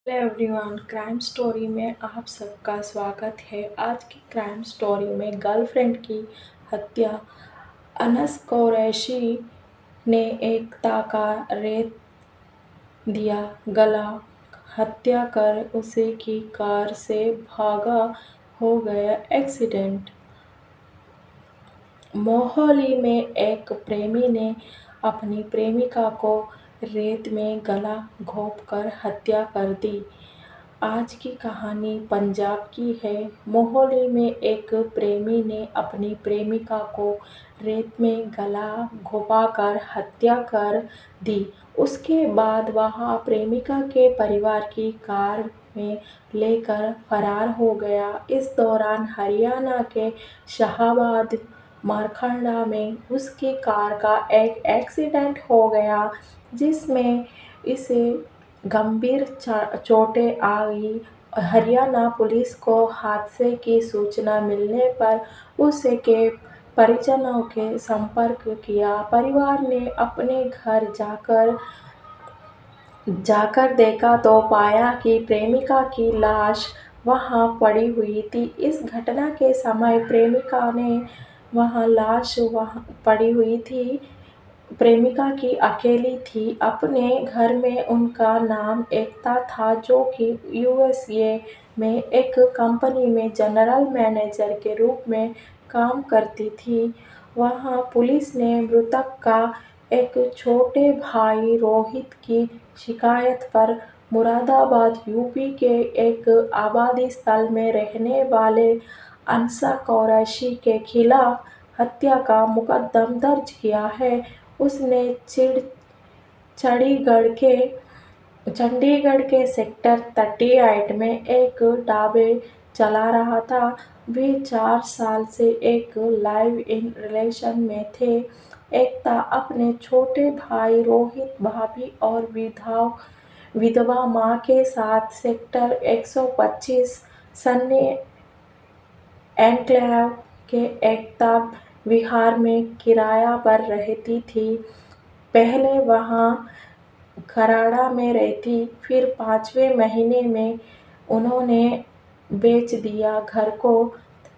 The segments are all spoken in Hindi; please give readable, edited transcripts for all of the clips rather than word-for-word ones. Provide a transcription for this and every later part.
हेलो एवरीवन, क्राइम स्टोरी में आप सबका स्वागत है। आज की क्राइम स्टोरी में गर्लफ्रेंड की हत्या। अनस कुरैशी ने एकता का रेत दिया गला, हत्या कर उसे की कार से भागा, हो गया एक्सीडेंट। मोहाली में एक प्रेमी ने अपनी प्रेमिका को रेत में गला घोंपकर हत्या कर दी। आज की कहानी पंजाब की है। मोहाली में एक प्रेमी ने अपनी प्रेमिका को रेत में गला घोंपाकर हत्या कर दी। उसके बाद वह प्रेमिका के परिवार की कार में लेकर फरार हो गया। इस दौरान हरियाणा के शाहाबाद मारखंडा में उसकी कार का एक एक्सीडेंट हो गया, जिसमें इसे गंभीर चोटें आई। हरियाणा पुलिस को हादसे की सूचना मिलने पर उसके परिजनों के संपर्क किया। परिवार ने अपने घर जाकर देखा तो पाया कि प्रेमिका की लाश वहां पड़ी हुई थी। इस घटना के समय प्रेमिका ने वहां लाश वहां पड़ी हुई थी। प्रेमिका की अकेली थी। अपने घर में उनका नाम एकता था, जो कि यूएसए में एक कंपनी में जनरल मैनेजर के रूप में काम करती थी। वहां पुलिस ने मृतक का एक छोटे भाई रोहित की शिकायत पर मुरादाबाद यूपी के एक आबादी स्थल में रहने वाले अनसा कुरैशी के खिलाफ हत्या का मुकदमा दर्ज किया है। उसने चंडीगढ़ के सेक्टर 38 में एक ढाबे चला रहा था। वे 4 साल से एक लाइव इन रिलेशन में थे। एकता अपने छोटे भाई रोहित, भाभी और विधवा मां के साथ सेक्टर 125 सन्नी एन्क्लेव के एकता विहार में किराया पर रहती थी। पहले वहां खराड़ा में रहती, फिर 5वें महीने में उन्होंने बेच दिया घर को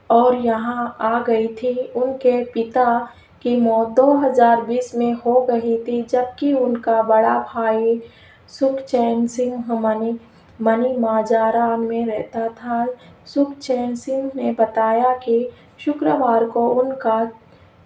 और यहाँ आ गई थी। उनके पिता की मौत 2020 में हो गई थी, जबकि उनका बड़ा भाई सुखचैन सिंह मनी माजरा में रहता था। सुखचैन सिंह ने बताया कि शुक्रवार को उनका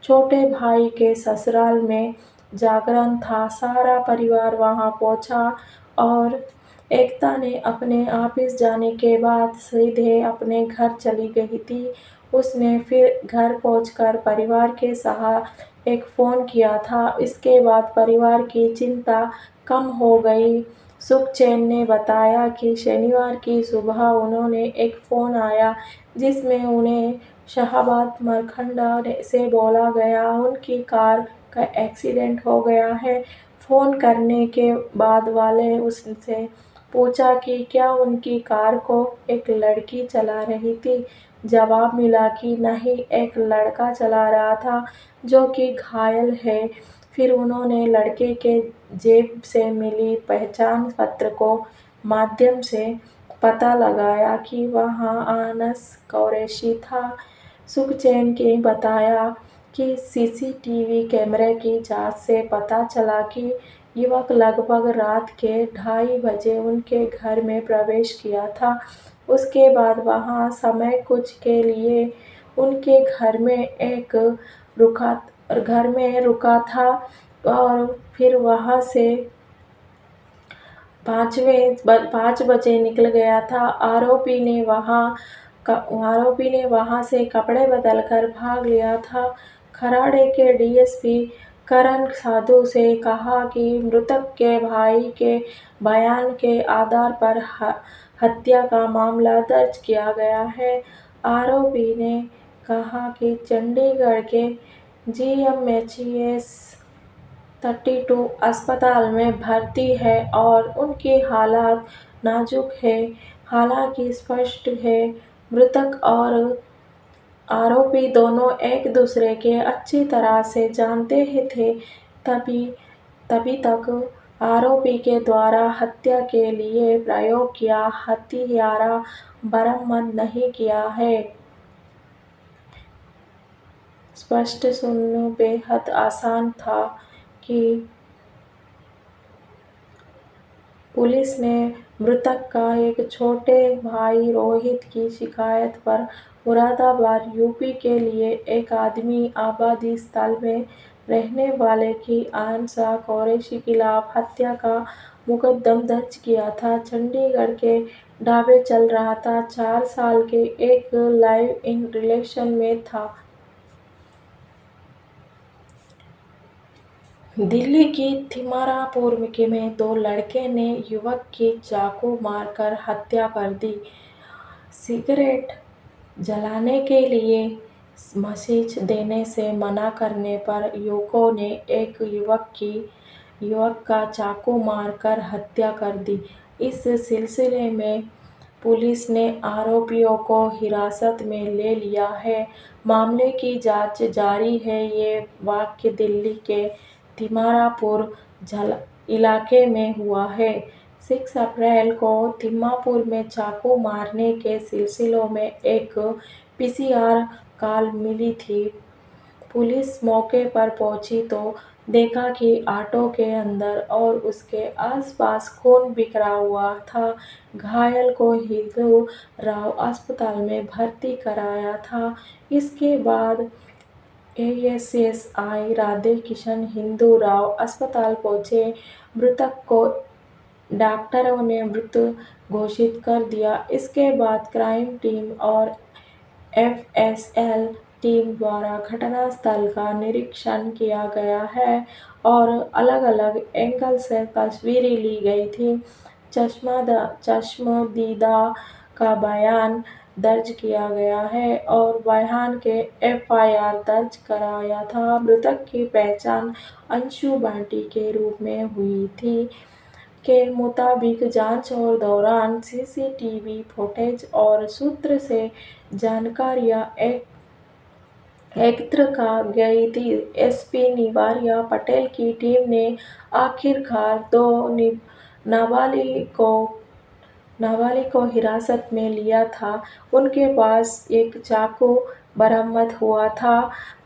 छोटे भाई के ससुराल में जागरण था। सारा परिवार वहां पहुंचा और एकता ने अपने ऑफिस जाने के बाद सीधे अपने घर चली गई थी। उसने फिर घर पहुंचकर परिवार के साथ एक फ़ोन किया था। इसके बाद परिवार की चिंता कम हो गई। सुखचैन ने बताया कि शनिवार की सुबह उन्हें एक फ़ोन आया, जिसमें उन्हें शाहाबाद मारखंडा से बोला गया उनकी कार का एक्सीडेंट हो गया है। फ़ोन करने के बाद वाले उससे पूछा कि क्या उनकी कार को एक लड़की चला रही थी। जवाब मिला कि नहीं, एक लड़का चला रहा था, जो कि घायल है। फिर उन्होंने लड़के के जेब से मिली पहचान पत्र को माध्यम से पता लगाया कि वह अनस कुरैशी था। सुखचैन ने बताया कि सीसीटीवी कैमरे की जांच से पता चला कि युवक लगभग रात के 2:30 बजे उनके घर में प्रवेश किया था। उसके बाद वह समय कुछ के लिए उनके घर में रुका था और फिर वहां से 5 बजे निकल गया था। आरोपी ने वहां से कपड़े बदलकर भाग लिया था। खराड़े के डीएसपी करण साधु से कहा कि मृतक के भाई के बयान के आधार पर हत्या का मामला दर्ज किया गया है। आरोपी ने कहा कि चंडीगढ़ के जीएमएचएस 32 अस्पताल में भर्ती है और उनकी हालत नाजुक है। हालांकि स्पष्ट है, मृतक और आरोपी दोनों एक दूसरे के अच्छी तरह से जानते ही थे। तभी तक आरोपी के द्वारा हत्या के लिए प्रयोग किया हथियार बरामद नहीं किया है। स्पष्ट सुनना बेहद आसान था कि पुलिस ने मृतक का एक छोटे भाई रोहित की शिकायत पर मुरादाबाद यूपी के लिए एक आदमी आबादी स्थल में रहने वाले की आयशा कुरैशी खिलाफ हत्या का मुकदमा दर्ज किया था। चंडीगढ़ के ढाबे चल रहा था। 4 साल के एक लाइव इन रिलेशन में था। दिल्ली की तिमारापुर में 2 लड़के ने युवक की चाकू मारकर हत्या कर दी। सिगरेट जलाने के लिए मशीज देने से मना करने पर युवकों ने एक युवक का चाकू मारकर हत्या कर दी। इस सिलसिले में पुलिस ने आरोपियों को हिरासत में ले लिया है। मामले की जांच जारी है। ये वाकया दिल्ली के तिमारापुर इलाके में हुआ है। 6 अप्रैल को तिम्मापुर में चाकू मारने के सिलसिले में एक पीसीआर कॉल मिली थी। पुलिस मौके पर पहुंची तो देखा कि ऑटो के अंदर और उसके आसपास खून बिखरा हुआ था। घायल को हिंदू राव अस्पताल में भर्ती कराया था। इसके बाद एएसआई राधे किशन हिंदू राव अस्पताल पहुंचे। मृतक को डॉक्टरों ने मृत घोषित कर दिया। इसके बाद क्राइम टीम और एफएसएल टीम द्वारा घटनास्थल का निरीक्षण किया गया है और अलग-अलग एंगल से तस्वीरें ली गई थी। चश्मदीदा का बयान दर्ज किया गया है और बयान के एफआईआर दर्ज कराया था। मृतक की पहचान अंशु बांटी के रूप में हुई थी। के मुताबिक जांच के दौरान सीसीटीवी फुटेज और सूत्रों से जानकारियां एकत्र की गई थी। एसपी निवारिया पटेल की टीम ने आखिरकार 2 नाबालिग को हिरासत में लिया था। उनके पास एक चाकू बरामद हुआ था।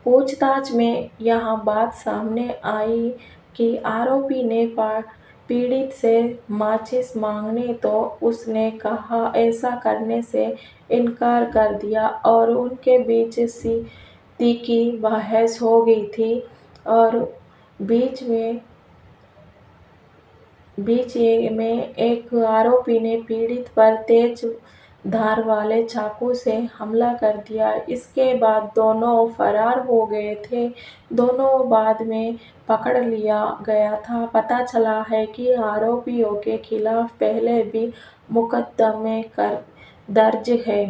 पूछताछ में यह बात सामने आई कि आरोपी ने पीड़ित से माचिस मांगे तो उसने ऐसा करने से इनकार कर दिया और उनके बीच तीखी बहस हो गई थी और बीच में एक आरोपी ने पीड़ित पर तेज धार वाले चाकू से हमला कर दिया। इसके बाद दोनों फरार हो गए थे। दोनों बाद में पकड़ लिया गया था। पता चला है कि आरोपियों के खिलाफ पहले भी मुकदमे दर्ज है।